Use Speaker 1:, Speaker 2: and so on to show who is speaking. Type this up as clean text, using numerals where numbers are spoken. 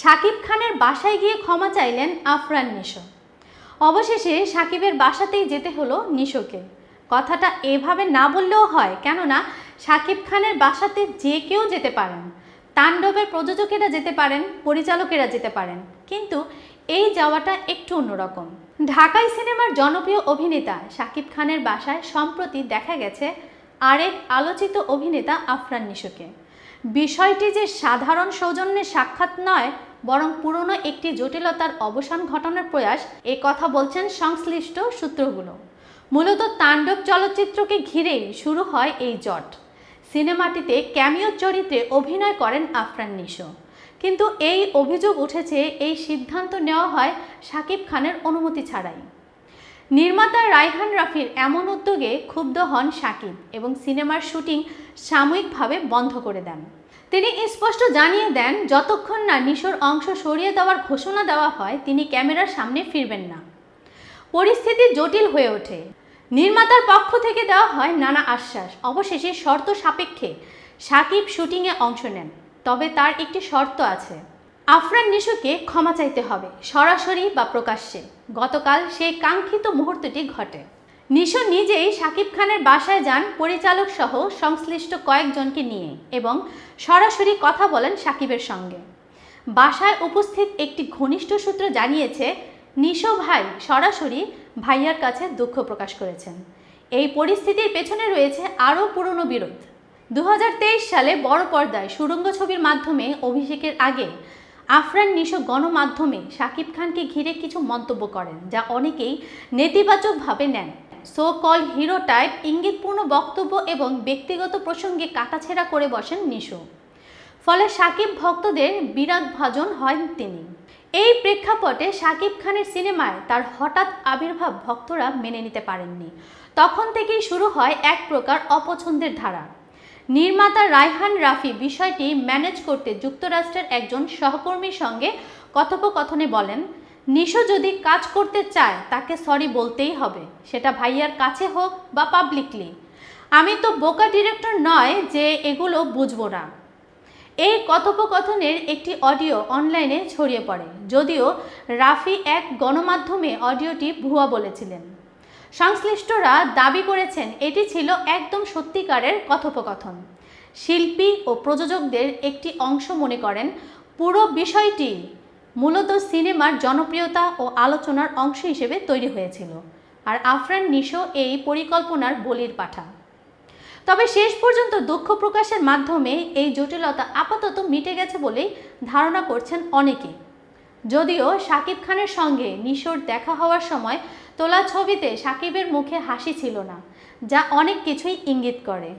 Speaker 1: শাকিব খানের বাসায় গিয়ে ক্ষমা চাইলেন আফরান নিশো। অবশেষে শাকিবের বাসাতেই যেতে হলো নিশোকে। কথাটা এভাবে না বললেও হয়, কেননা শাকিব খানের বাসাতে যে কেউ যেতে পারেন। তাণ্ডবের প্রযোজকেরা যেতে পারেন, পরিচালকেরা যেতে পারেন, কিন্তু এই যাওয়াটা একটু অন্যরকম। ঢাকাই সিনেমার জনপ্রিয় অভিনেতা শাকিব খানের বাসায় সম্প্রতি দেখা গেছে আরেক আলোচিত অভিনেতা আফরান নিশোকে। বিষয়টি যে সাধারণ সৌজন্যের সাক্ষাৎ নয়, বরং পুরনো একটি জটিলতার অবসান ঘটানোর প্রয়াস, এ কথা বলছেন সংশ্লিষ্ট সূত্রগুলো। মূলত তাণ্ডব চলচ্চিত্রকে ঘিরেই শুরু হয় এই জট। সিনেমাটিতে ক্যামিও চরিত্রে অভিনয় করেন আফরান নিশো, কিন্তু এই অভিযোগ উঠেছে এই সিদ্ধান্ত নেওয়া হয় শাকিব খানের অনুমতি ছাড়াই। নির্মাতা রায়হান রাফির এমন উদ্যোগে ক্ষুব্ধ হন শাকিব এবং সিনেমার শুটিং সাময়িকভাবে বন্ধ করে দেন। তিনি স্পষ্ট জানিয়ে দেন, যতক্ষণ না নিশোর অংশ সরিয়ে দেওয়ার ঘোষণা দেওয়া হয় তিনি ক্যামেরার সামনে ফিরবেন না। পরিস্থিতি জটিল হয়ে ওঠে। নির্মাতার পক্ষ থেকে দেওয়া হয় নানা আশ্বাস। অবশেষে শর্ত সাপেক্ষে শাকিব শুটিংয়ে অংশ নেন, তবে তার একটি শর্ত আছে। আফরান নিশোকে ক্ষমা চাইতে হবে, সরাসরি বা প্রকাশ্যে। গতকাল সেই কাঙ্ক্ষিত মুহূর্তটি ঘটে। নিশো নিজেই শাকিব খানের বাসায় যান পরিচালক সহ সংশ্লিষ্ট কয়েকজনকে নিয়ে এবং সরাসরি কথা বলেন শাকিবের সঙ্গে। বাসায় উপস্থিত একটি ঘনিষ্ঠ সূত্র জানিয়েছে, নিশো ভাই সরাসরি ভাইয়ার কাছে দুঃখ প্রকাশ করেছেন। এই পরিস্থিতির পেছনে রয়েছে আরও পুরনো বিরোধ। 2023 সালে বড় পর্দায় সুড়ঙ্গ ছবির মাধ্যমে অভিষেকের আগে আফরান নিশো গণমাধ্যমে শাকিব খানকে ঘিরে কিছু মন্তব্য করেন, যা অনেকেই নেতিবাচকভাবে নেন। সো কল হিরো টাইপ ইঙ্গিতপূর্ণ বক্তব্য এবং ব্যক্তিগত প্রসঙ্গে কাটাছেঁড়া করে বসেন নিশো। ফলে শাকিব ভক্তদের বিরাগভাজন হন তিনি। এই প্রেক্ষাপটে শাকিব খানের সিনেমায় তার হঠাৎ আবির্ভাব ভক্তরা মেনে নিতে পারেননি। তখন থেকেই শুরু হয় এক প্রকার অপছন্দের ধারা। নির্মাতা রায়হান রাফি বিষয়টি ম্যানেজ করতে যুক্তরাষ্ট্রের একজন সহকর্মীর সঙ্গে কথোপকথনে বলেন, নিশো যদি কাজ করতে চায় তাকে সরি বলতেই হবে, সেটা ভাইয়ার কাছে হোক বা পাবলিকলি। আমি তো বোকা ডিরেক্টর নয় যে এগুলো বুঝবো না। এই কথোপকথনের একটি অডিও অনলাইনে ছড়িয়ে পড়ে, যদিও রাফি এক গণমাধ্যমে অডিওটি ভুয়া বলেছিলেন। সংশ্লিষ্টরা দাবি করেছেন এটি ছিল একদম সত্যিকারের কথোপকথন। শিল্পী ও প্রযোজকদের একটি অংশ মনে করেন পুরো বিষয়টি মূলত সিনেমার জনপ্রিয়তা ও আলোচনার অংশ হিসেবে তৈরি হয়েছিল, আর আফরান নিশো এই পরিকল্পনার বলির পাঠা। তবে শেষ পর্যন্ত দুঃখ প্রকাশের মাধ্যমে এই জটিলতা আপাতত মিটে গেছে বলেই ধারণা করছেন অনেকে। যদিও শাকিব খানের সঙ্গে নিশোর দেখা হওয়ার সময় তোলা ছবিতে শাকিবের মুখে হাসি ছিল না, যা অনেক কিছুই ইঙ্গিত করে।